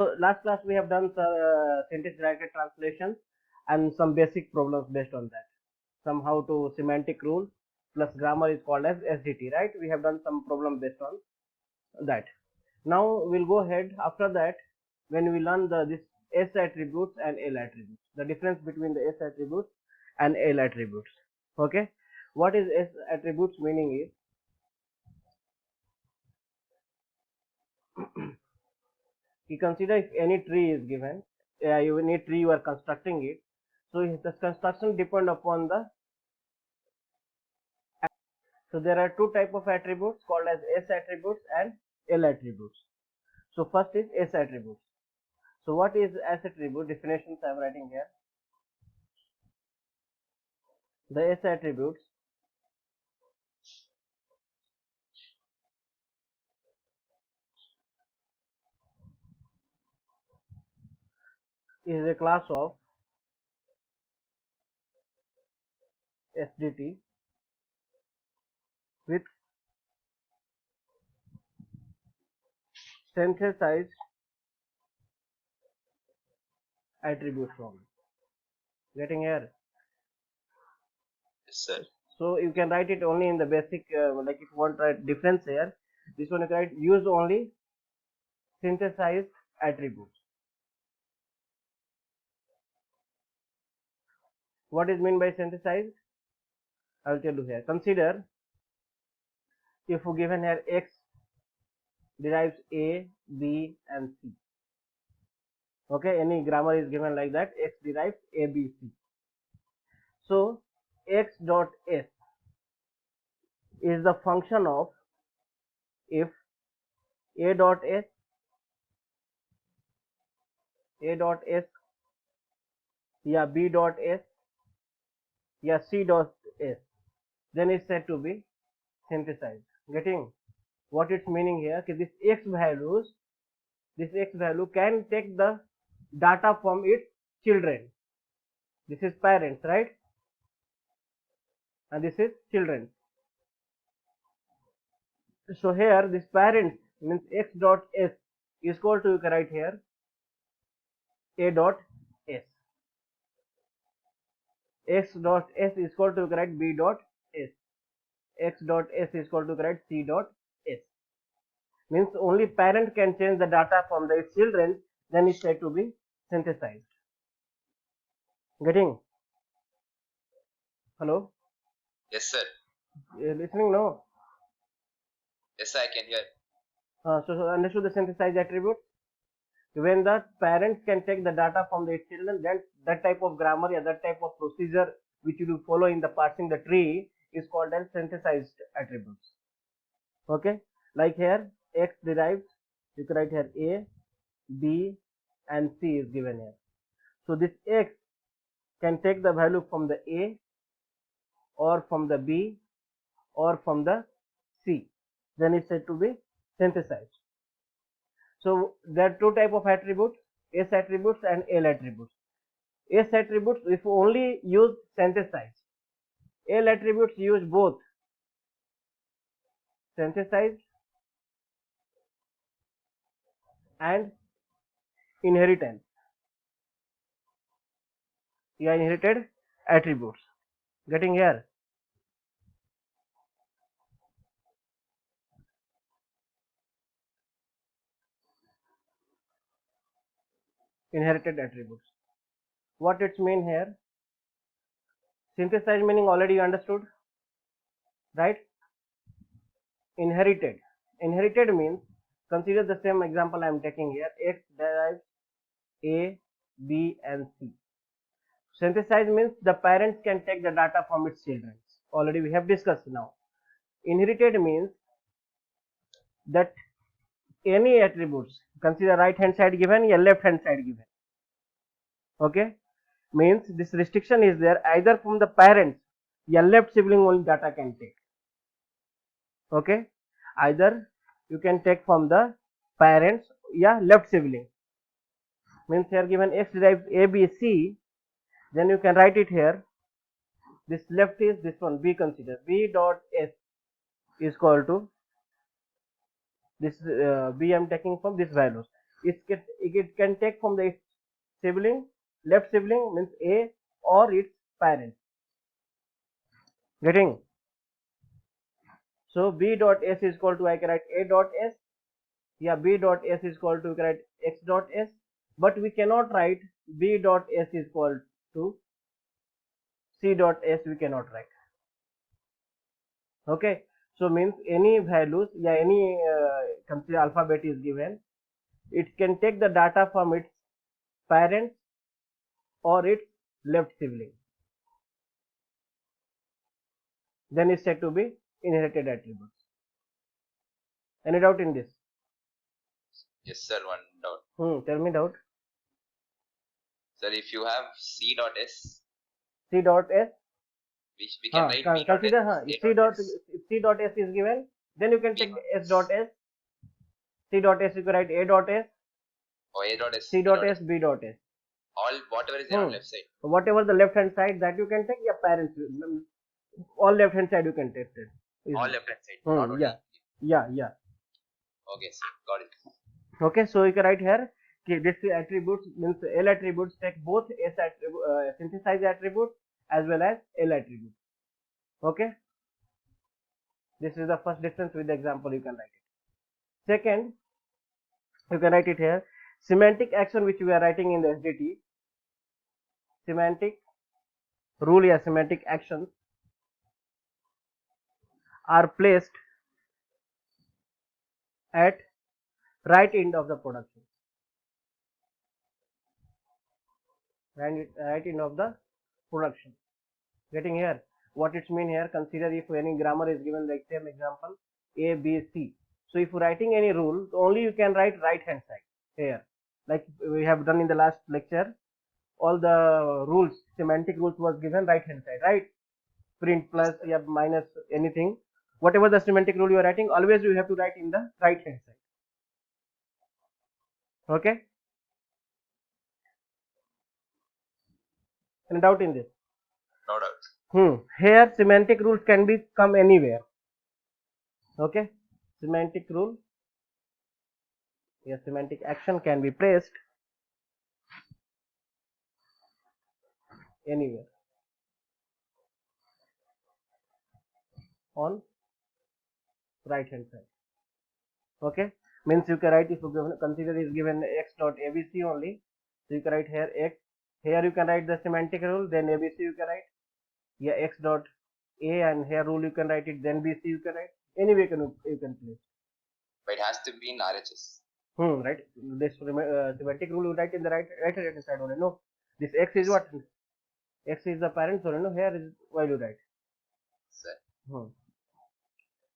So last class we have done sentence related translations and some basic problems based on that. Somehow to semantic rule plus grammar is called as SDT, right? We have done some problem based on that. Now we'll go ahead after that when we learn this S attributes and L attributes, the difference between the S attributes and L attributes. Okay, what is S attributes meaning is you consider if any tree is given, any tree you are constructing it, so the construction depend upon the, so there are two type of attributes called as S attributes and L attributes. So first is S attributes. So what is S attribute? Definitions I am writing here. The S attributes is a class of SDT with synthesized attributes from it. Getting here? Yes, sir. So you can write it only in the basic, like if you want to write difference here, this one you can write use only synthesized attributes. What is meant by synthesized? I will tell you here. Consider if you given here x derives a, b and c. Okay, any grammar is given like that, x derives a, b, c. So x dot s is the function of if a dot s, a dot s या b dot s या c dot s, then it's said to be synthesized. Getting what it's meaning here? This x values, this x value can take the data from its children. This is parents, right? And this is children. So here this parents means x dot s is equal to, you can write here a dot s. X dot s is equal to, you can write b dot s. X dot s is equal to, you can write c dot s. Means only parent can change the data from the children, then it's said to be synthesized. Getting? Hello? Yes, sir. You listening? No? Yes, I can hear. So understood the synthesized attribute? When the parents can take the data from their children, then that type of grammar or that type of procedure which you do follow in the parsing the tree is called as synthesized attributes. Okay, like here x derives, you can write here a, b and c is given here. So this x can take the value from the a or from the b or from the c, then it's said to be synthesized. So there are two type of attributes, S attributes and L attributes. S attributes if only use synthesized. L attributes use both synthesized and inheritance. Yeah, inherited attributes. Getting here? Inherited attributes. What it's mean here? Synthesized meaning already you understood, right? Inherited. Inherited means, consider the same example I am taking here. X derives A, B and C. Synthesized means the parents can take the data from its children. Already we have discussed now. Inherited means that any attributes, consider right hand side given or left hand side given. Okay, means this restriction is there either from the parents or left sibling only data can take. Okay, either you can take from the parents or left sibling. Means here given x derives a, b, c, then you can write it here. This left is this one, b, consider b dot s is equal to this b I am taking from this values. it can take from the sibling, left sibling means A, or its parent. Getting? So B dot S is equal to, I can write A dot S. Yeah, B dot S is equal to, we can write X dot S. But we cannot write B dot S is equal to C dot S, we cannot write. Okay. So means any values, yeah, any consider alphabet is given, it can take the data from its parent or its left sibling. Then it's said to be inherited attributes. Any doubt in this? Yes, sir. One doubt. Tell me doubt. Sir, if you have C dot S, C dot S. we can write B dot Consider S. C dot if C dot S is given, then you can take S dot S. C dot S, you can write A dot S. Or A dot S. C dot S, B dot S. All whatever is there on left side. Whatever the left hand side that you can take, your parents. All left hand side you can take it. All left hand side. Not only. Yeah. Okay, sir. Got it. Okay, so you can write here this attributes means L attributes take both S attribute, synthesized attributes as well as L attributes. Okay, this is the first difference with the example you can write it. Second, you can write it here, semantic action which we are writing in the SDT, semantic rule or semantic actions are placed at right end of the production. Right end of the production. Getting here? What it's mean here? Consider if any grammar is given, like same example A, B, C. So if you're writing any rule, only you can write right hand side here. Like we have done in the last lecture, all the rules, semantic rules was given right hand side, right? Print plus, yeah, minus, anything. Whatever the semantic rule you are writing, always you have to write in the right hand side. Okay? Any doubt in this? No doubt. Here semantic rules can be come anywhere. Okay? Semantic rule, yes, semantic action can be placed anywhere on right hand side. Okay, means you can write, if you given, consider is given X dot ABC only, so you can write here X, here you can write the semantic rule, then ABC you can write, yeah, X dot A, and here rule you can write it, then BC you can write, anyway you can place. But it has to be in RHS. Right, this semantic rule you write in the right hand side only. No, this X is what? X is the parent, so no, here is value, right? Sir.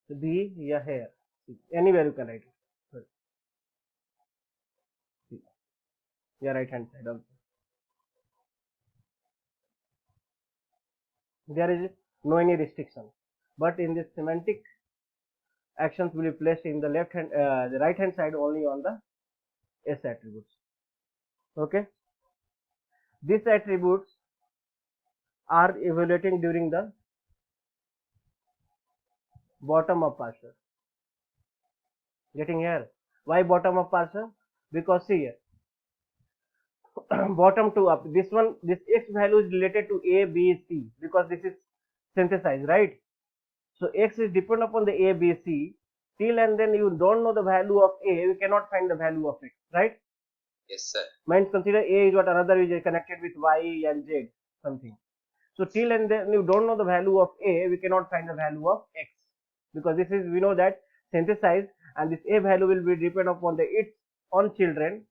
So B, yeah, here, anywhere you can write it. Yeah, right hand side also. There is no any restriction, but in this semantic actions will be placed in the left hand, the right hand side only on the S attributes. Okay, these attributes are evaluating during the bottom up parser. Getting here? Why bottom up parser? Because see here, bottom to up, this one, this X value is related to A, B, C, because this is synthesized, right? So X is depend upon the A, B, C, till and then you don't know the value of A, you cannot find the value of X, right? Yes, sir. Means consider A is what, another is connected with Y and Z, something. So till and then you don't know the value of A, we cannot find the value of X, because this is, we know that synthesized, and this A value will be depend upon the its own children,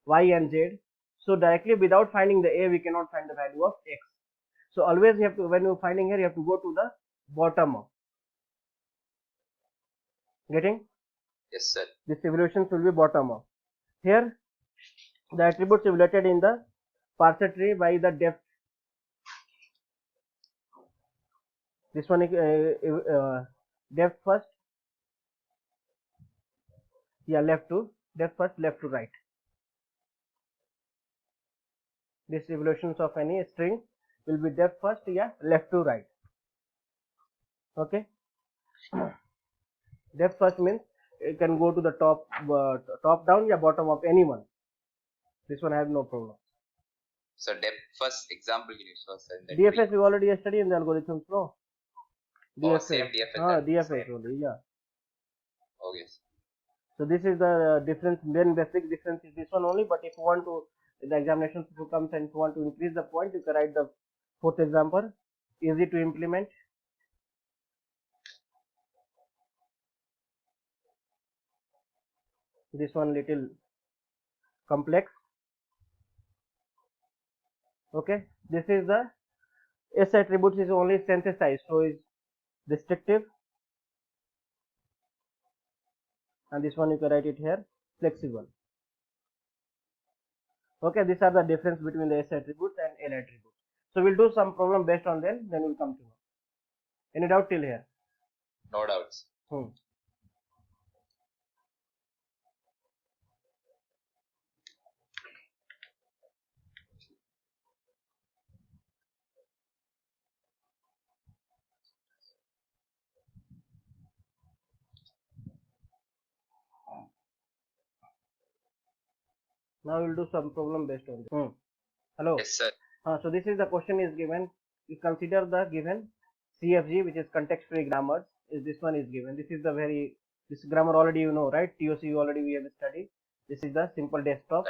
Y and Z. So directly without finding the A, we cannot find the value of X. So always you have to, when you're finding here, you have to go to the bottom up. Getting? Yes, sir. This evaluation will be bottom up. Here, the attributes evaluated in the parser tree by the depth. This one is depth first. Yeah, left to depth first, left to right. This evaluations of any string will be depth first, yeah, left to right. Okay. Depth first means it can go to the top down or bottom of anyone. This one I have no problem. So depth first example can you show us in that DFS we already studied in the algorithms, no? Oh, same DFS. DFS only, yeah. Okay. So this is the difference. Then basic difference is this one only. But if you want to, the examination comes and if you want to increase the point, you can write the fourth example. Easy to implement. This one little complex. Okay. This is the S attributes is only synthesized, so is restrictive. And this one you can write it here, flexible. Okay, these are the difference between the S attributes and L attributes. So we'll do some problem based on them, then we'll come to know. Any doubt till here? No doubts. Now we'll do some problem based on this. Hello. Yes, sir. So this is the question is given. You consider the given CFG, which is context free grammars. This one is given. This is the this grammar already you know, right? TOC already we have studied. This is the simple desktop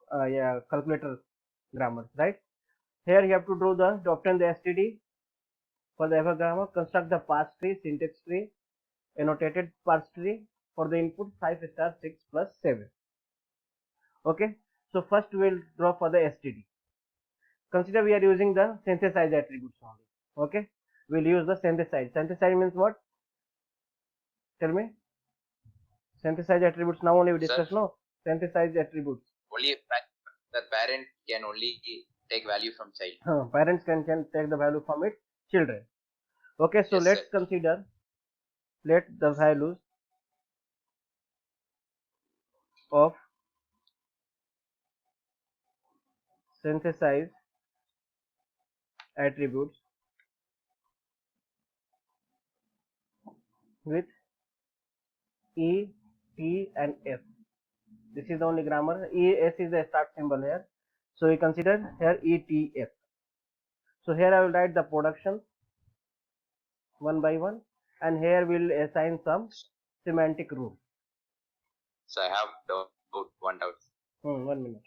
calculator grammar, right? Here you have to draw to obtain the STD for the ever grammar. Construct the parse tree, syntax tree, annotated parse tree for the input 5 star 6 plus 7. Okay. So first we will draw for the STD. Consider we are using the synthesize attributes only. Okay. We'll use the synthesize. Synthesize means what? Tell me. Synthesize attributes. Now only we discuss. No. Synthesize attributes. Only the parent can only take value from child. Parents can take the value from its children. Okay. So yes, let's sir. consider. Let the values of synthesize attributes with E, T and F. This is the only grammar. E, S is the start symbol here. So we consider here E, T, F. So here I will write the production one by one, and here we'll assign some semantic rule. So I have one doubt. 1 minute.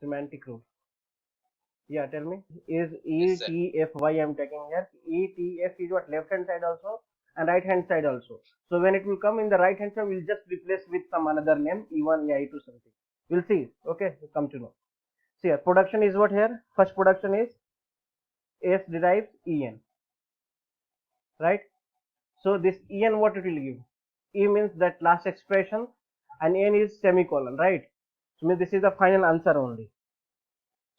Semantic rule. Yeah, tell me. Is E, Yes, T, F, Y I'm taking here. E, T, F is what? Left hand side also and right hand side also. So when it will come in the right hand side, we'll just replace with some another name, E1, E2 something. We'll see. Okay, we'll come to know. See here, production is what here? First production is S derives En. Right? So this En what it will give? E means that last expression and N is semicolon, right? So means this is the final answer only.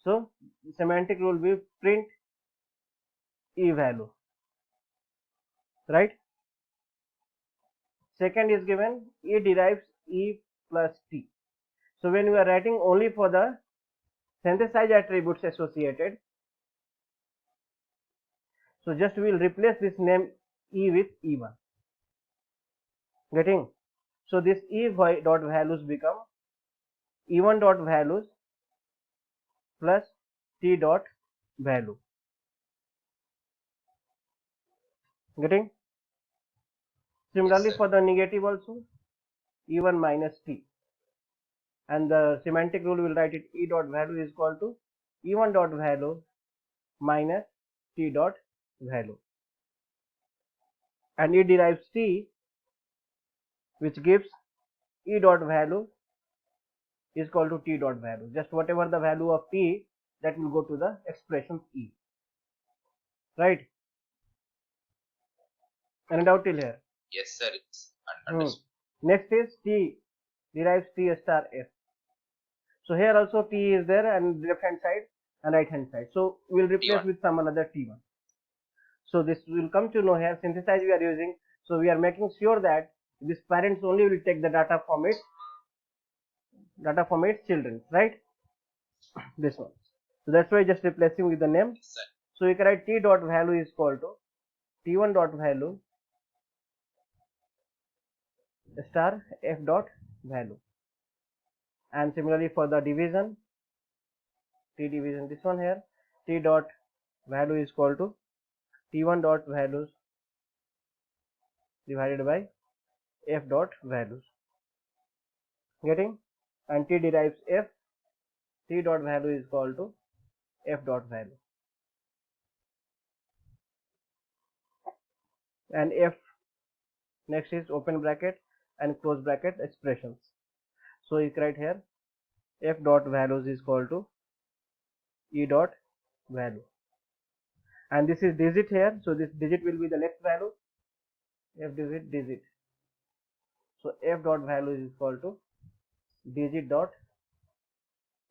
So the semantic rule will be print E value. Right? Second is given E derives E plus T. So when we are writing only for the synthesize attributes associated, so just we will replace this name E with E1. Getting? So this E dot values become E1 dot values plus T dot value. Getting? Similarly Yes, for the negative also E1 minus T. And the semantic rule will write it E dot value is equal to E1 dot value minus T dot value. And E derives T, which gives E dot value is equal to T dot value. Just whatever the value of T, that will go to the expression E. Right? Any doubt till here? Yes, sir. It's understood. Next is T derives T star F. So here also T is there and left hand side and right hand side. So we'll replace T1. with some another T1. So this will come to know here synthesize we are using. So we are making sure that this parents only will take the data from its children, right? This one. So that's why just replacing with the name. Yes, sir. So you can write T dot value is equal to T1 dot value star f dot value. And similarly for the division, t division, this one here, t dot value is equal to t1 dot values divided by f dot values. Getting? And t derives f, t dot value is equal to f dot value. And f next is open bracket and close bracket expressions. So you write here f dot values is equal to e dot value. And this is digit here, so this digit will be the next value, f digit. So f dot value is equal to digit dot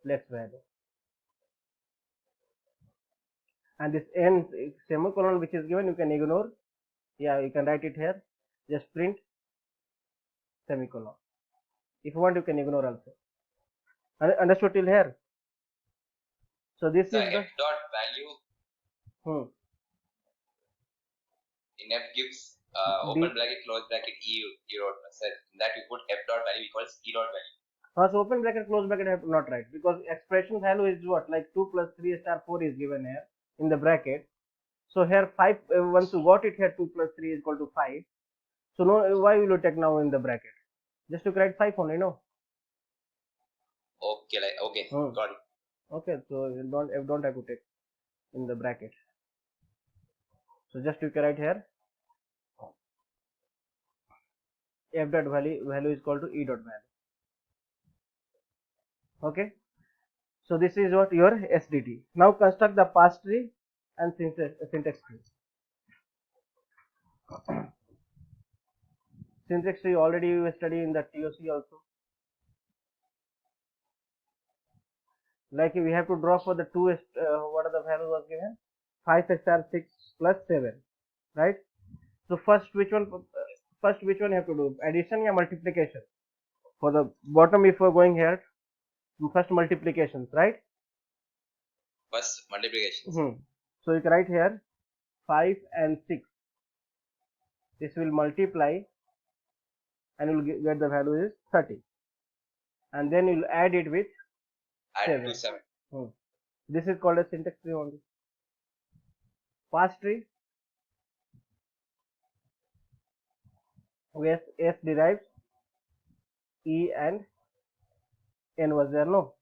next value. And this n semicolon which is given, you can ignore. Yeah, you can write it here. Just print semicolon. If you want, you can ignore also. Understood till here? So this The is the f dot value in f gives open bracket, close bracket, e dot. So in that we put f dot value equals e dot value. So open bracket, close bracket I have to not write, because expression value is what, like 2 plus 3 star 4 is given here in the bracket. So here 5, once you got it here, 2 plus 3 is equal to 5. So no, why will you take now in the bracket? Just to write 5 only, no? Okay, okay, got it. Okay, so you don't have to take in the bracket. So just you can write here f dot value is equal to e dot value. Okay, so this is what your SDT. Now construct the parse tree and syntax tree. Syntax tree already you study in the TOC also. Like we have to draw for the two, what are the values was given? 5 star 6 plus 7, right? So first which one you have to do? Addition or multiplication? For the bottom, if we're going here, first multiplications, right? First multiplications. So you can write here 5 and 6. This will multiply and you will get the value is 30. And then you will add it with 7. To 7. This is called a syntax tree only. Parse tree. Where S derives E and N was there, no?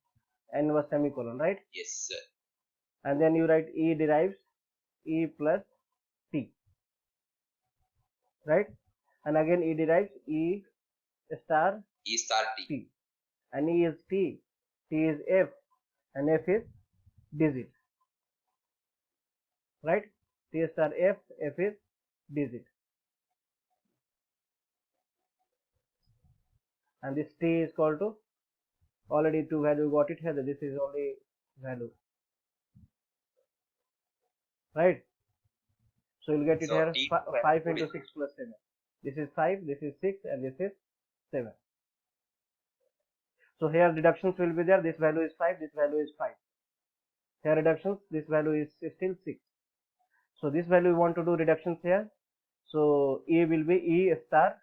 N was semicolon, right? Yes, sir. And then you write E derives E plus T, right? And again E derives E star T. And E is T, T is F, and F is digit, right? T star F, F is digit. And this T is equal to, already two value got it here, this is only value, right? So you'll get it here 5 into 6 plus 7. This is 5, this is 6, and this is 7. So here deductions will be there. This value is 5, this value is 5. Here reductions, this value is still 6. So this value we want to do reductions here. So E will be E star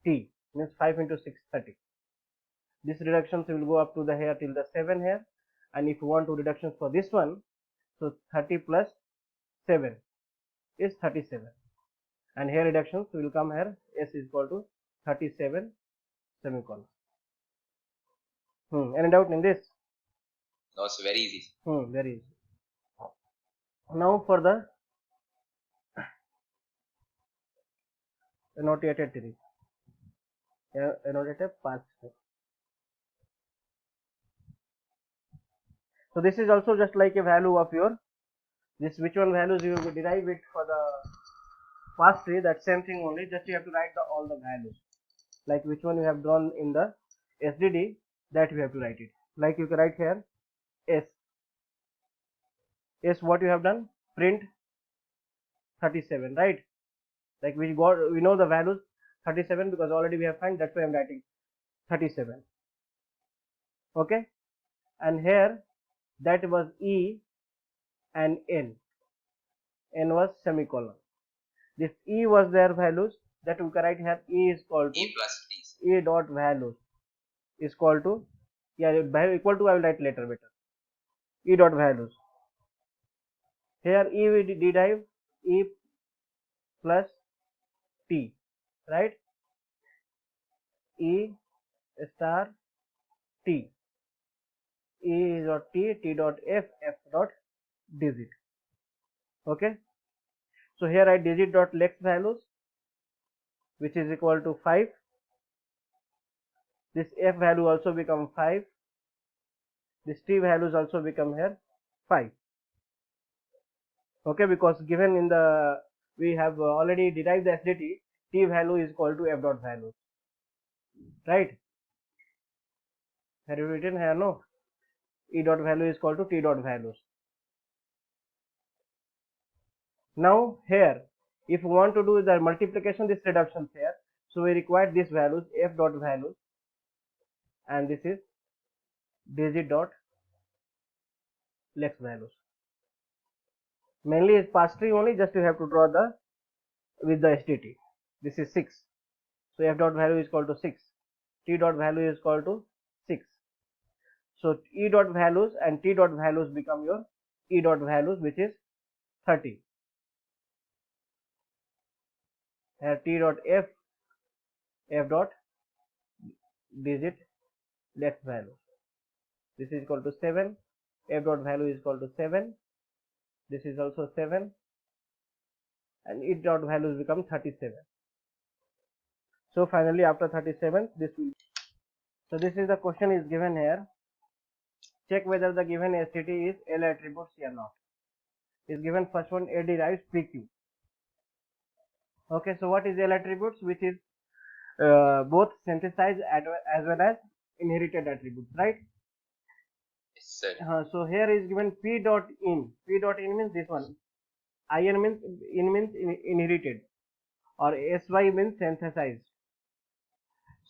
T, means 5 into 6, 30. This reductions will go up to the here till the 7 here. And if you want to reductions for this one, so 30 plus 7 is 37. And here reductions will come here, S is equal to 37 semicolon. Any doubt in this? No, it's very easy. Very easy. Now for the annotated tree, annotated parse tree. So this is also just like a value of your, this which one values you will derive it for the parse tree, that same thing only, just you have to write all the values, like which one you have drawn in the SDD, that you have to write it. Like you can write here S, what you have done, print 37, right? Like we know the values 37 because already we have found, that's why I am writing 37. Okay, and here that was E and N was semicolon. This E was their values, that we can write here E is equal to E plus T. E dot values is equal to, equal to I will write later better. E dot values. Here E we derive E plus T, right? E star T. E dot T, T dot F, F dot digit. Okay. So here I digit dot lex values, which is equal to 5. This F value also become 5. This T values also become here 5. Okay, because given in the, we have already derived the SDT, T value is equal to F dot values, right? Have you written here? No. E dot value is equal to T dot values. Now here, if we want to do the multiplication, this reductions here, so we require these values, F dot values, and this is digit dot lex values. Mainly is pass tree only, just you have to draw the with the STT. This is 6. So F dot value is equal to 6. T dot value is equal to 6. So E dot values and T dot values become your E dot values, which is 30. Here T dot F, F dot digit lex value. This is equal to 7. F dot value is equal to 7. This is also 7. And E dot values become 37. So finally after 37, this will. So this is the question is given here. Check whether the given STT is L attributes or not. Is given first one A derives PQ. Okay, so what is L attributes? Which is both synthesized as well as inherited attributes, right? Yes, sir. So here is given P dot in. P dot in means this one. In means inherited, or SY means synthesized.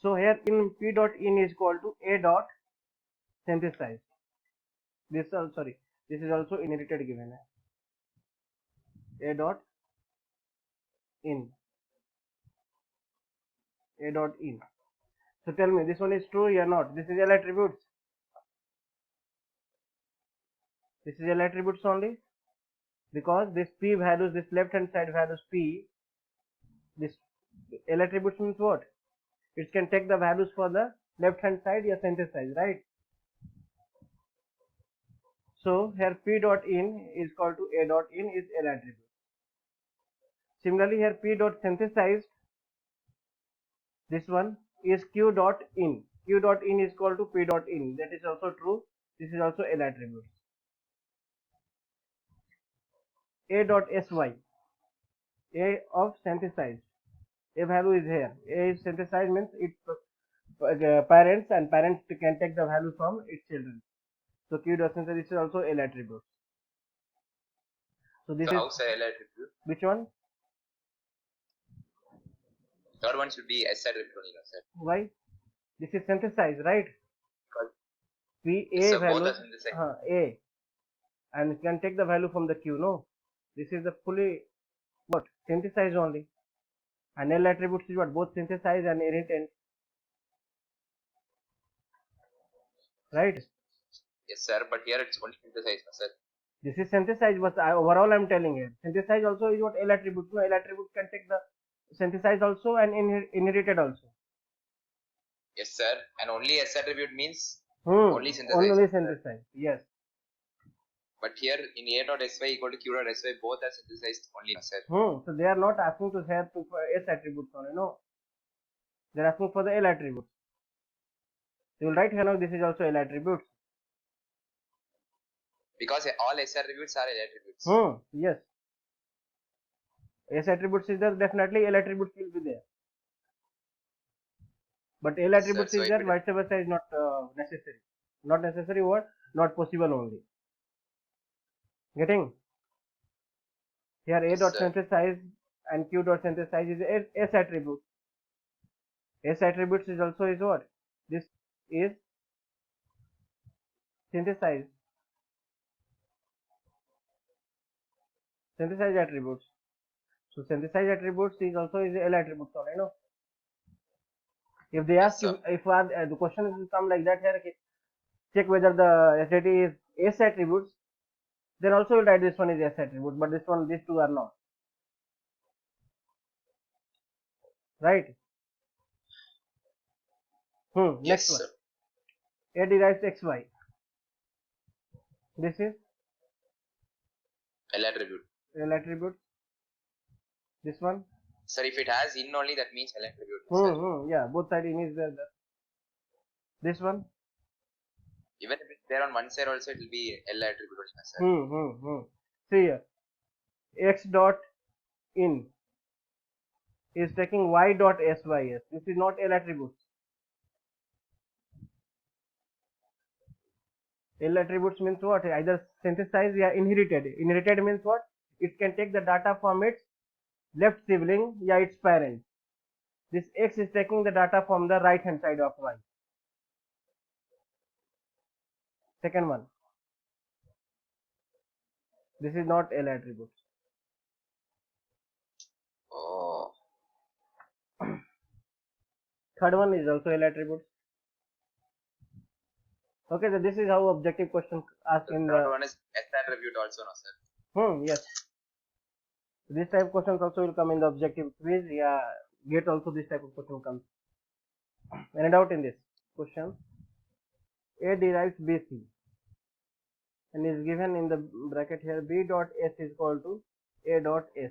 So here in P dot in is equal to A dot synthesized. This sorry, this is also inherited given. A dot in. A dot in. So tell me, this one is true or not? This is L attributes. This is L attributes only, because this P values, this left hand side values P, this L attributes means what? It can take the values for the left hand side or synthesize, right? So here P dot in is equal to A dot in is L attribute. Similarly here P dot synthesized, this one is Q dot in. Q dot in is equal to P dot in. That is also true. This is also L attribute. A dot sy. A of synthesized. A value is here. A is synthesized means it parents, and parents can take the value from its children. So Q dot synthesized, this is also L attribute. So this So is how sir L attribute? which one? Third one should be S attribute only, sir. Why? This is synthesized, right? Because P A so value both are synthesized. A, and you can take the value from the Q. No, this is the fully what synthesized only. And L attributes is what both synthesized and inherent, right? Yes, sir. But here it's only synthesized, sir. This is synthesized, but overall I'm telling here. Synthesized also is what L attribute. No, L attribute can take the synthesized also and inherited also. Yes, sir. And only S attribute means only synthesized. Only synthesized. Yes. But here in A dot sy equal to Q dot sy, both are synthesized only, sir. So they are not asking to share to S attributes only. No. They are asking for the L attributes. You will write here now. This is also L attributes. Because all S attributes are L attributes. Yes. S attributes is there, definitely L attributes will be there. But L attributes Sir, is there, vice versa is not necessary. Not necessary what? Not possible only. Getting? Here A Yes, dot sir. synthesize and Q dot synthesize is S attribute. S attributes is also is what? This is synthesized. Synthesized attributes. So synthesized attributes is also is L attributes only, no? If they ask Yes, if the question will come like that here, okay, check whether the SAT is S attributes, then also we'll write this one is S attribute, but this one, these two are not. Right? Yes, Next one. sir. A derives xy. This is L attribute. L attribute. This one. Sir, if it has in only, that means L attribute, sir. Yeah, both side in is there. This one. Even if it's there on one side also, it will be L attribute only, sir. See here. X dot in is taking y dot sys. This is not L attributes. L attributes means what? Either synthesized or inherited. Inherited means what? It can take the data from its left sibling, its parent. This X is taking the data from the right hand side of Y. Second one. This is not L attributes. Oh. Third one is also L attributes. Okay, so this is how objective question asked The in third the. one is S attribute also, no, sir. Yes. This type of questions also will come in the objective quiz. Yeah, GATE also this type of question comes. Any doubt in this question? A derives BC and is given in the bracket here B dot S is equal to A dot S.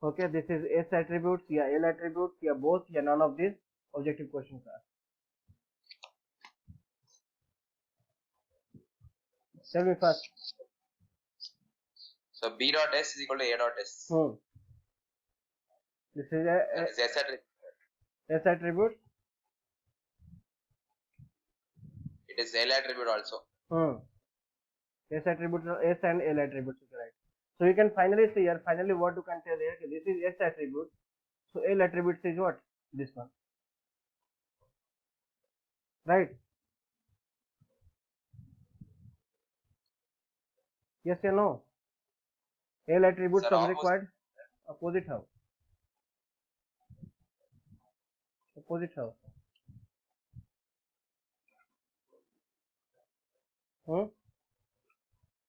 Okay, this is S attributes, yeah, L attributes, yeah, both, yeah, none of these objective questions are. Tell me first. So B dot S is equal to A dot S. This is That is S attribute. S attribute. It is L attribute also. S attributes, S and L attributes, right? So you can finally see here, finally what you can tell here, this is S attribute. So L attributes is what? This one. Right? Yes or no? L attributes Sir, are required. Opposite how? Opposite how?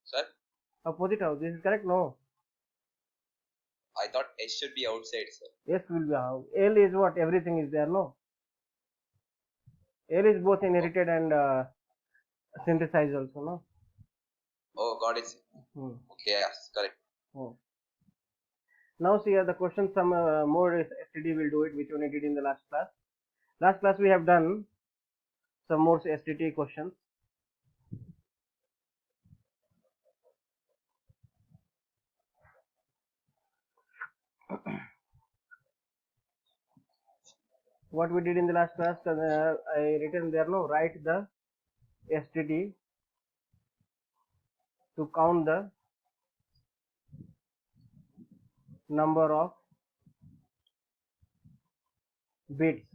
Sir? Opposite how? This is correct? No. I thought S should be outside, sir. S will be how? L is what? Everything is there, no? L is both inherited and synthesized also, no? Oh, got it. Okay, yes, correct. Now see here the question, some more STD will do it, which we did in the last class. Last class we have done some more STD questions. What we did in the last class, I written there, no, write the STD to count the number of bits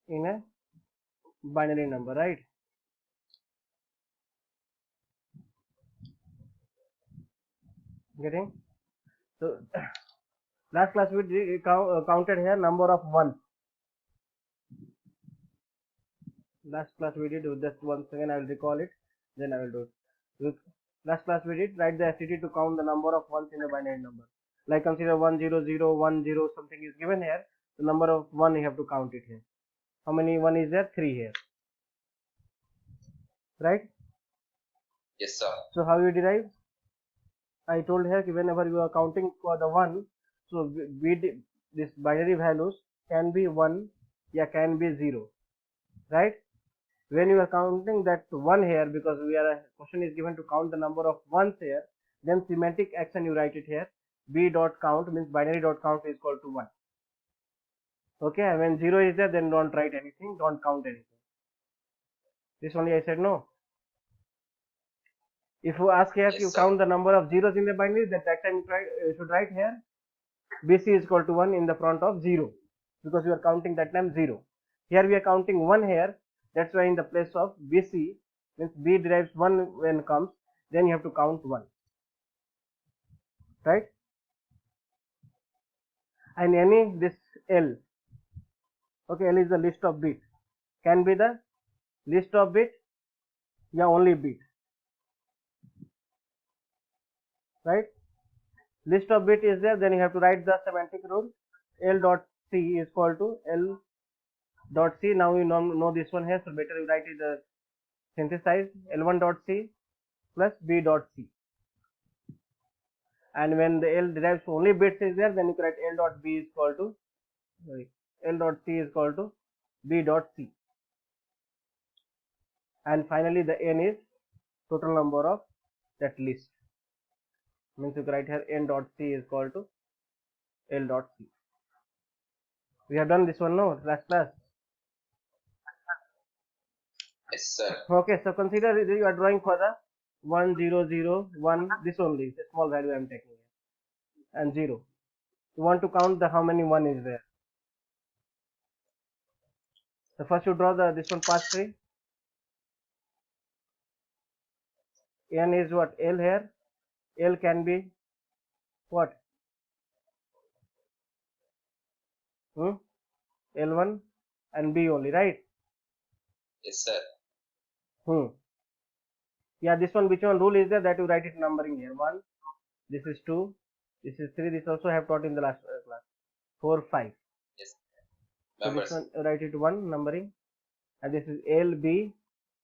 in a binary number, right? Getting? So last class we did, counted here number of ones. Last class we did, just once again I will recall it, then I will do it. Last class we did write the STD to count the number of ones in a binary number. Like consider 10010 something is given here. The number of 1 you have to count it here. How many 1 is there? 3 here. Right? Yes, sir. So how you derive? I told here whenever you are counting for the 1, so this binary values can be 1, yeah, can be 0. Right? When you are counting that 1 here, because question is given to count the number of ones here, then semantic action you write it here. B dot count means binary dot count is equal to 1. Okay, when 0 is there, then don't write anything, don't count anything. This only I said no. If you ask here, Yes, you sir. count the number of zeros in the binary, that time you should write here BC is equal to 1 in the front of 0, because you are counting that time 0. Here we are counting 1 here, that's why in the place of BC means B derives 1 when comes, then you have to count 1. right? And any this L, okay, L is the list of bit, can be the list of bit, yeah, only bit, right? List of bit is there, then you have to write the semantic rule. L dot C is equal to L dot C. Now you know this one here, so better you write it the synthesize L1 dot C plus B dot C. And when the L derives only bits is there, then you can write L dot B is equal to, sorry, L dot C is equal to B dot C. And finally the N is total number of that list. Means you can write here N dot C is equal to L dot C. We have done this one now, last class. Yes, sir. Okay, so consider you are drawing for the 1 0 0 1, this only, it's a small value I am taking here, and 0. You want to count the how many 1 is there. So first you draw the this one pass tree. N is what? L here. L can be what? L1 and B only, right? Yes, sir. Yeah, this one, which one rule is there that you write it numbering here? 1, this is 2, this is 3, this also have taught in the last class. 4, 5. Yes. So Numbers. this one you write it 1 numbering, and this is L, B,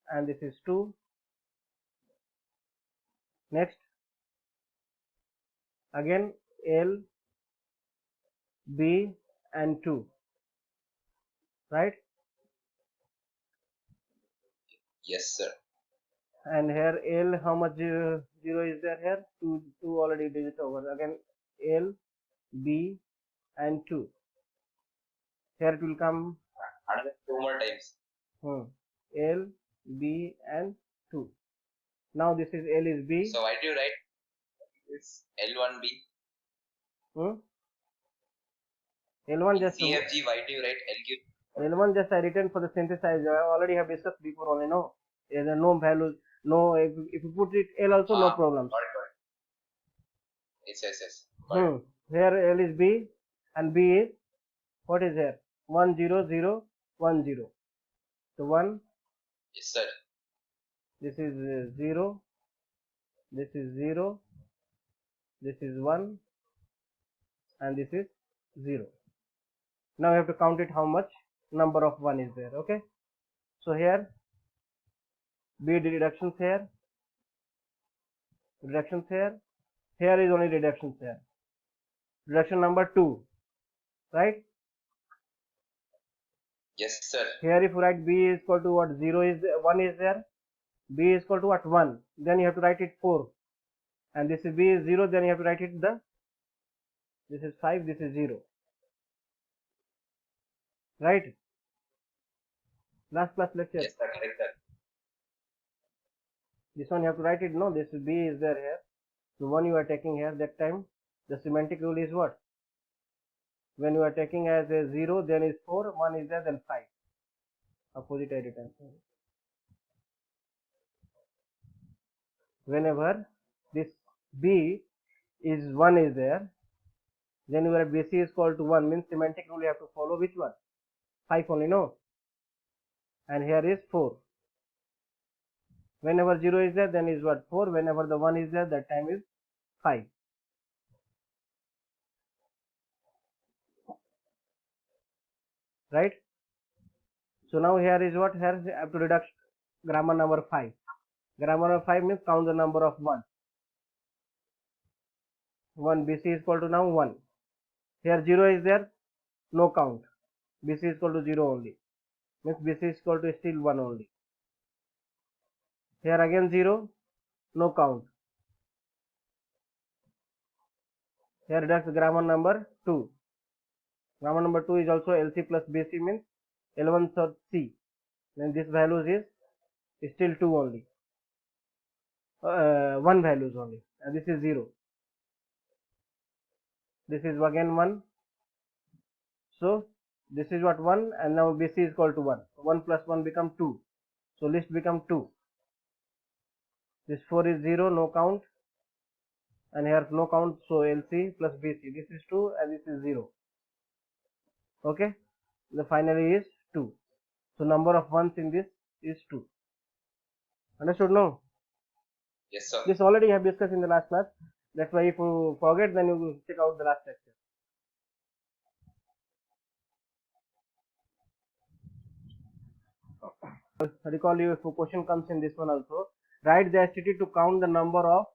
and this is 2. Next, again L, B, and 2, right? Yes, sir. And here L, how much 0 is there here? 2 already did it over. Again L, B, and 2. Here it will come 2 more times. L, B, and 2. Now this is L is B. So why do you write this L1B? L1 just CFG, why do you write LQ? L1 just I written for the synthesizer. I already have discussed before only. No, there are no values. No, if you put it L also, no problems. Got it. Yes. Got it. Here L is B, and B is what is here? 1 0 0 1 0. So 1. Yes, sir. This is 0. This is 0. This is 1, and this is 0. Now we have to count it how much number of 1 is there. Okay. So here B reductions here. Reductions here. Here is only reductions here. Reduction number 2, right? Yes, sir. Here if you write B is equal to what? 0 is 1 is there. B is equal to what? 1. Then you have to write it 4. And this is B is 0. Then you have to write it this is 5. This is 0. Right? Last class lecture. Yes, sir. Correct, sir. This one you have to write it. No, this B is there here. The one you are taking here, that time the semantic rule is what? When you are taking as a 0, then is 4, 1 is there, then 5. Opposite I written. Whenever this B is 1 is there, then your BC is equal to 1, means semantic rule you have to follow which one? 5 only, no? And here is 4. Whenever 0 is there, then is what? 4. Whenever the 1 is there, that time is 5. Right? So now here is what? Here I have to deduct grammar number 5. Grammar number 5 means count the number of 1. 1 BC is equal to now 1. Here 0 is there, no count. BC is equal to 0 only. Means BC is equal to still 1 only. Here again 0, no count. Here deduct grammar number 2. Grammar number 2 is also LC plus BC, means L1 sub C. Then this values is still 2 only. 1 values only. And this is 0. This is again 1. So this is what 1, and now BC is equal to 1. 1 plus 1 become 2. So list become 2. This 4 is 0, no count. and here no count, so LC plus BC, this is 2 and this is 0. Okay, the finally is 2. So number of ones in this is 2. Understood? No? Yes, sir. This already have discussed in the last class. That's why if you forget, then you will check out the last lecture. Recall you, if a question comes in this one also, write the STT to count the number of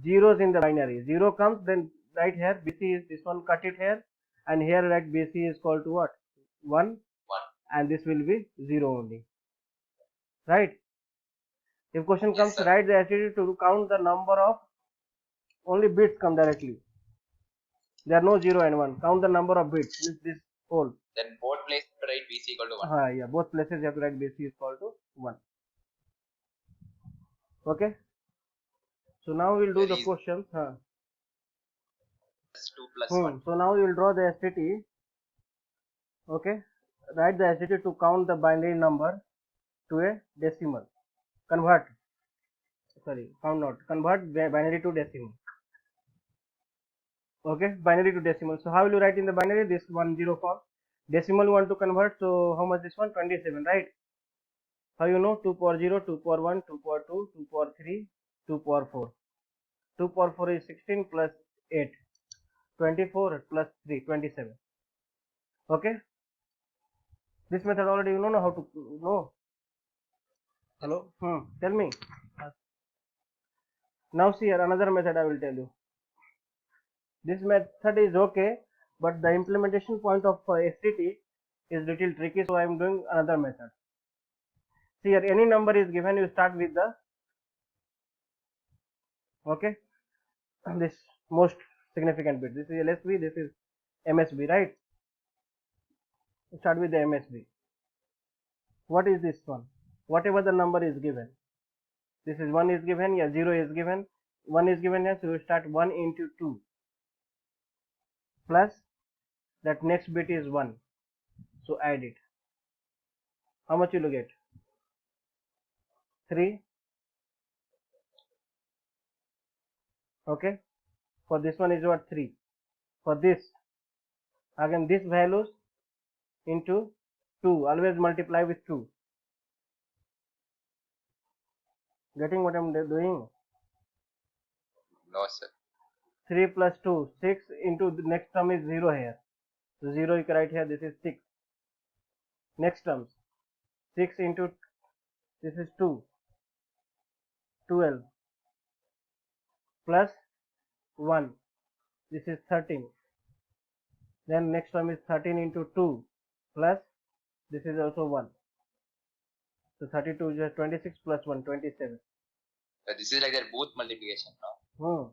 zeros in the binary. 0 comes, then write here BC is this one, cut it here, and here write BC is equal to what? 1, 1. and this will be 0 only. Right? If question Yes, comes, sir. write the STT to count the number of only bits come directly. There are no 0 and 1. Count the number of bits. This whole. Then both places to write BC equal to 1. Yeah, both places you have to write BC is equal to 1. Okay. So now we'll do Very the easy. questions. Plus 2 plus 1. So now you will draw the STT. Okay. Write the STT to count the binary number to a decimal. Convert. Sorry, count not. Convert binary to decimal. Okay, binary to decimal. So how will you write in the binary? This 1 0 form. Decimal you want to convert. So how much this one? 27, right? How you know? 2 power 0, 2 power 1, 2 power 2, 2 power 3, 2 power 4. 2 power 4 is 16 plus 8. 24 plus 3, 27. Okay. This method already you know how to know. Hello? Tell me. Now see here another method I will tell you. This method is okay, but the implementation point of STT is little tricky, so I am doing another method. See here, any number is given, you start with the this most significant bit. This is LSB, this is MSB, right? Start with the MSB. What is this one? Whatever the number is given. This is 1 is given, yeah, 0 is given, 1 is given here, so you start 1 into 2 plus that next bit is 1. So add it. How much you will get? 3. Okay. For this one is what? 3. For this, again this values into 2. Always multiply with 2. Getting what I am doing? No, sir. 3 plus 2, 6 into the next term is 0 here. So 0 you can write here, this is 6. Next terms, 6 into this is 2, 12 plus 1, this is 13. Then next term is 13 into 2 plus this is also 1. So 32 is 26 plus 1, 27. This is like their both multiplication, no?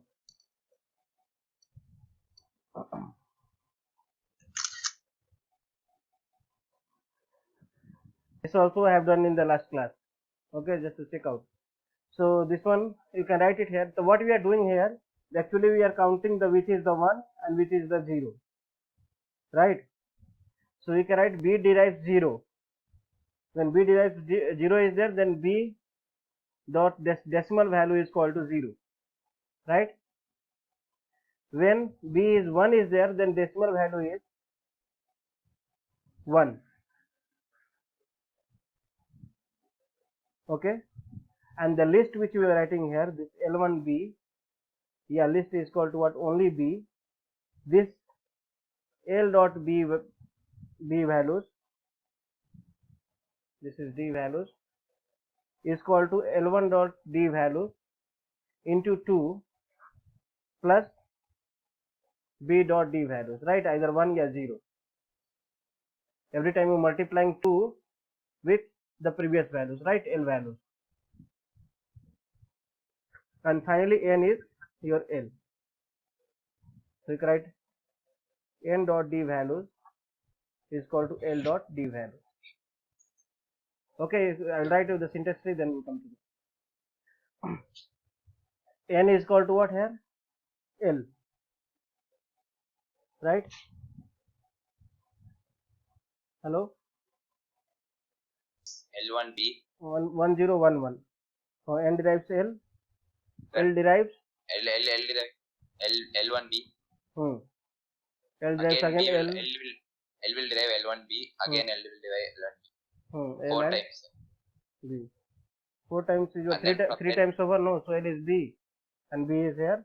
This also I have done in the last class. Okay, just to check out. So this one you can write it here. So what we are doing here, actually we are counting the which is the 1 and which is the 0, right? So we can write B derives 0. When B derives 0 is there, then B dot decimal value is equal to 0, right? When B is 1 is there, then decimal value is 1. Okay, and the list which we are writing here, this L1B, yeah, list is equal to what? Only B. This L dot B values, this is D values, is equal to L1 dot D values into 2 plus B dot D values, right? Either 1 or 0. Every time you multiplying 2 with the previous values, right? L values. And finally N is your L. So you can write N dot D values is equal to L dot D values. Okay, I will write you the syntax tree, then we come to this. N is equal to what here? L. Right? Hello? L1B. 1011. So N derives L. L derives L derive L1B. Hmm. L drives Again again L. L will derive L1B. Again L will derive L1B. L 4 and times. B. 4 times is your And then from 3 then, times over, no, so L is B and B is here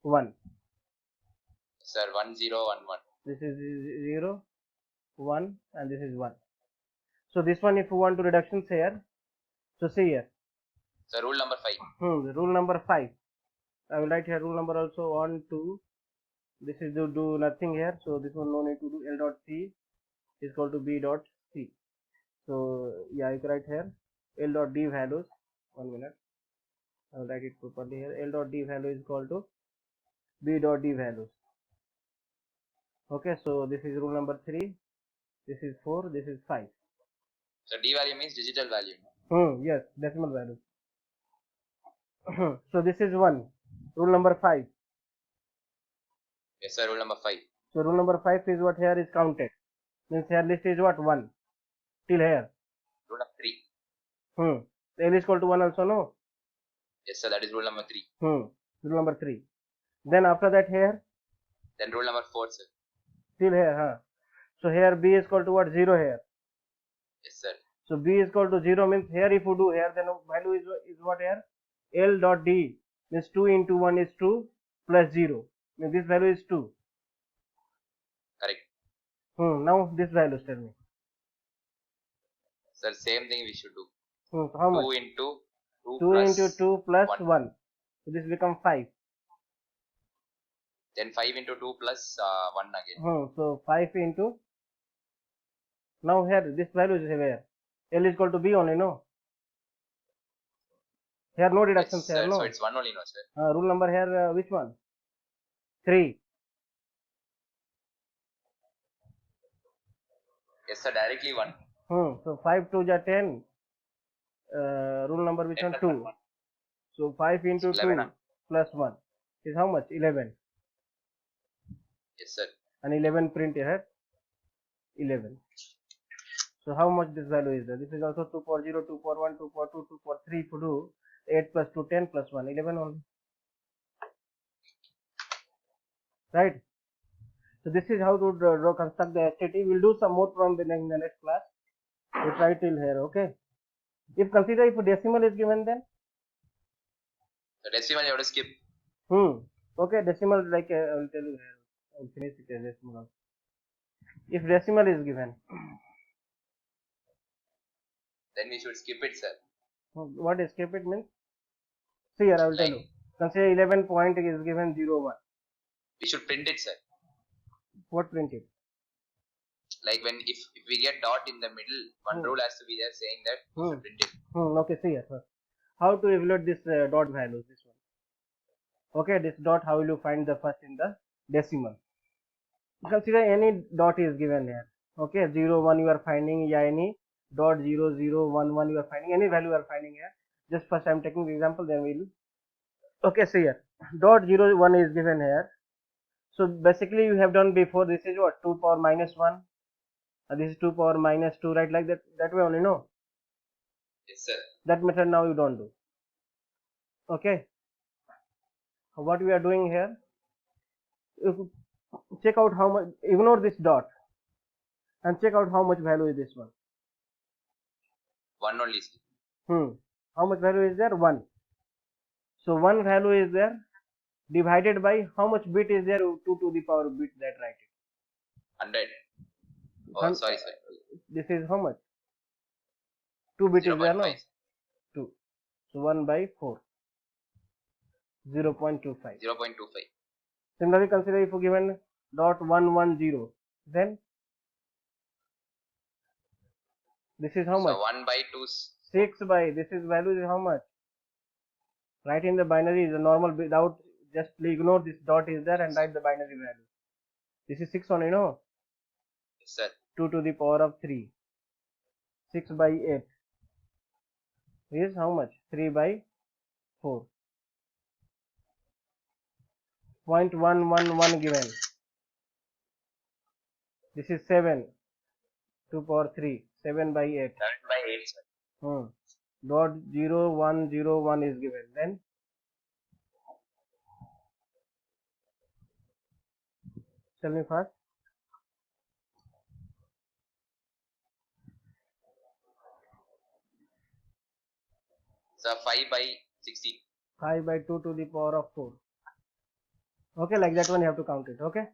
1. sir, 1 0 1 1. This is 0, 1 and this is 1. So this one if you want to reductions here, so see here. So rule number 5. Rule number 5. I will write here rule number also 1, 2. This is to do nothing here, so this one no need to do. L dot C is equal to B dot C. So yeah, you can write here L dot D values. 1 minute. I will write it properly here. L dot D value is equal to B dot D values. Okay, so this is rule number 3. This is 4. This is 5. So D value means digital value. Yes, decimal value. So this is 1. Rule number 5. Yes, sir, rule number 5. So rule number 5 is what here is counted. Means here list is what? 1. Till here. Rule number 3. L is equal to 1 also, no? Yes, sir, that is rule number 3. Rule number 3. Then after that here, Then rule number 4, sir. till here, So here B is equal to what? 0 here. Yes, sir. So B is equal to 0 means here if you do here, then value is what here? L dot D means 2 into 1 is 2 plus 0. Means this value is 2. Correct. Now this values tell me. Sir, same thing we should do. How 2 much? into 2 2 plus into 2 plus 1. 1. So this become 5. Then 5 into 2 plus 1 again. So 5 into, now here this value is where? L is equal to B only, no? Here no deductions Yes, here, sir. no? So it's 1 only, no, sir. Rule number here, which one? 3. Yes, sir, directly 1. So 5 2 ja 10. Rule number which 10 one? plus 2. So 5 into 11, 2 plus 1 is how much? 11. Yes, sir. And 11 print here. 11. So how much this value is there? This is also 2 power 0, 2 power 1, 2 power 2, 2 power 3. If you do 8 plus 2, 10 plus 1, 11 only. Right? So this is how to construct the STT. We'll do some more from in the next class. We try till here, okay? If consider if a decimal is given, then The decimal you have to skip. okay, decimal like I will tell you here. I will finish it as decimal also. If decimal is given, Then we should skip it, sir. what escape it means? See here, I will tell you. Consider 11 point is given 0 1. We should print it, sir. What print it? Like when if we get dot in the middle, one rule has to be there saying that we should print it. Okay, see here first. How to evaluate this dot values? This one. Okay, this dot. How will you find the first in the decimal? Consider any dot is given here. Okay, 0 1 you are finding, yeah, any dot 0 0 1 1 you are finding, any value you are finding here. Just first I am taking the example, then we'll. Okay, see here. Dot 0 1 is given here. So basically you have done before. This is what? 2 power minus 1. This is 2 power minus 2, right? Like that. That way only, no? Yes, sir. That method now you don't do. Okay. What we are doing here? Check out how much. Ignore this dot and check out how much value is this one. 1 only, sir. How much value is there? 1. So 1 value is there divided by how much bit is there? 2 to the power bit, that write it. 100. Oh, sorry, sir. This is how much? 2 bit 0. is there, no? 5. 2. So 1 by 4. 0.25. 0.25. Similarly, consider if you given dot 110, then this is how much? So 1 by 2. 6 by, this is value is how much? Write in the binary is a normal without, just ignore this dot is there and write the binary value. This is 6 only, no? Yes, sir. 2 to the power of 3. 6 by 8 is how much? 3 by 4. 0.111 given. This is 7. 2 power 3. 7 by 8. 7 by 8, sir. Dot 0101 is given. Then Tell me first. So 5 by 16. 5 by 2 to the power of 4. Okay, like that one you have to count it. Okay.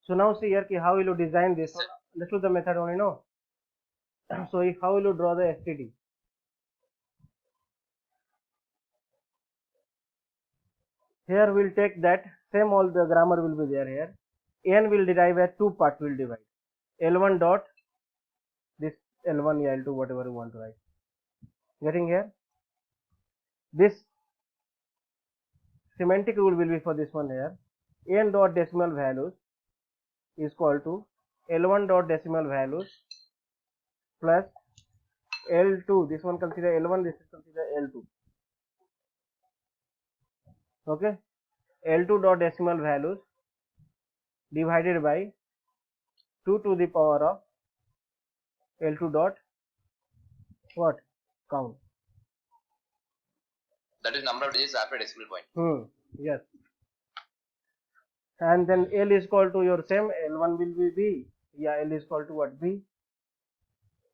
So now see here how will you design this one. Let's do the method only now. So if how will you draw the STD? Here we'll take that same, all the grammar will be there here. N will derive as two parts, will divide. L1 dot this L1 L2 whatever you want to write. Getting here? This semantic rule will be for this one here. N dot decimal values is equal to L1 dot decimal values plus L2. This one consider L1, this is consider L2. Okay. L2 dot decimal values divided by 2 to the power of L2 dot what? Count. That is number of digits after decimal point. Yes. And then L is equal to your same, L1 will be B. Yeah, L is equal to what? B.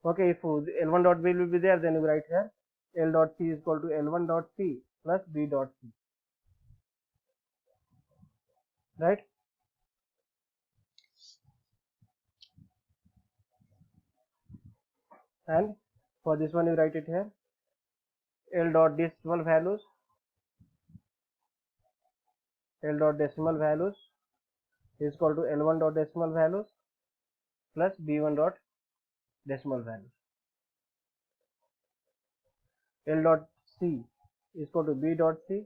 Okay, if L1 dot B will be there, then you write here L dot C is equal to L1 dot C plus B dot C. Right? And for this one you write it here L dot decimal values is equal to L1 dot decimal values plus B1 dot decimal values. L dot C is equal to B dot C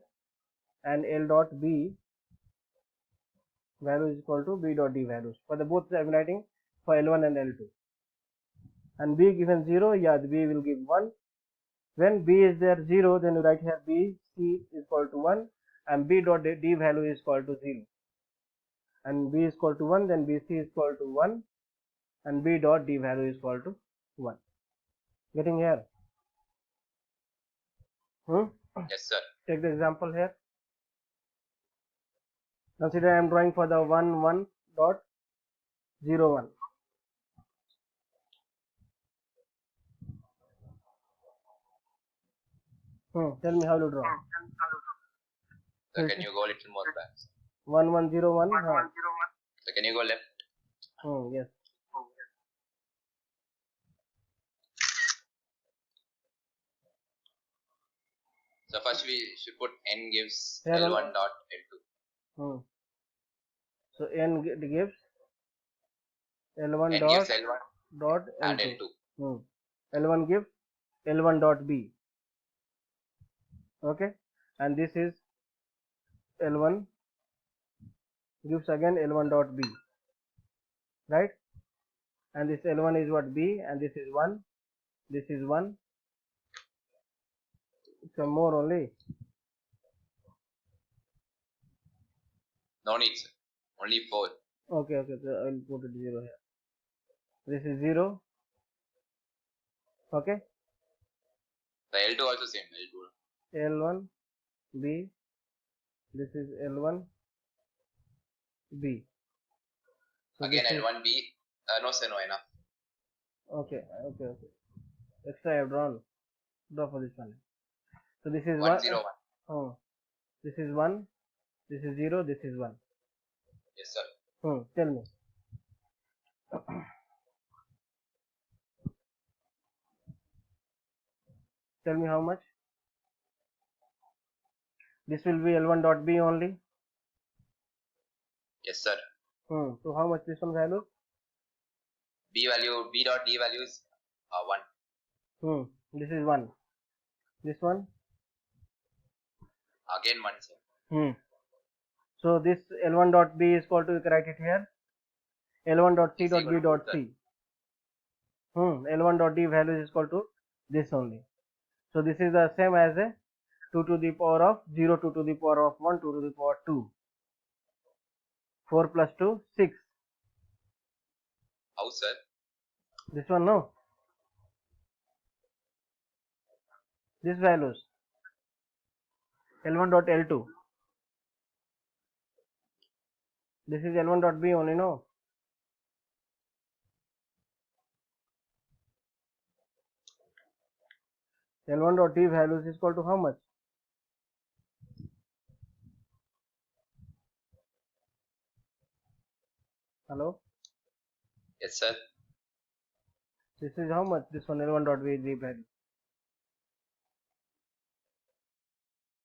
and L dot B value is equal to B dot D values. For the both I am writing for L1 and L2. And B given 0, yeah, the B will give 1. When B is there 0, then you write here B C is equal to 1 and B dot D value is equal to 0. And B is equal to 1, then BC is equal to 1 and B dot D value is equal to 1. Getting here? Yes, sir. Take the example here. Consider I am drawing for the 1 1 dot 0 1. Tell me how to draw. So can you go a little more back? 1 1 0 1. So can you go left? Yes. So first we should put n gives Here L1 dot L2. So n gives L1 N dot gives L1 dot and L2. L2. L1 gives L1 dot B. Okay, and this is L1 gives again L1 dot B, right? And this L1 is what? B, and this is 1. This is 1. Some more only. No need, sir. Only 4. Okay, so I will put it 0 here. This is 0. Okay. The L2 also same. L2. L1 B. This is L1 B. So again this L1 B. No, sir, no enough. Okay. Extra I have drawn. Draw for this one. So this is 1 0 1. This is 1. This is 0. This is 1. Yes, sir. Tell me. Tell me how much? This will be L1 dot B only. Yes, sir. So how much this one value? B dot D value is 1. This is 1. This one? Again 1, sir. So this L1 dot B is equal to, you can write it here, L1 dot C dot B dot C. L1 dot D value is equal to this only. So this is the same as a 2 to the power of 0, 2 to the power of 1, 2 to the power 2. 4 plus 2, 6. How, sir? This one, no? These values. L1 dot L2. This is L1 dot B only, no? L1 dot d values is equal to how much? Hello? Yes, sir. This is how much? This one L1 dot d value.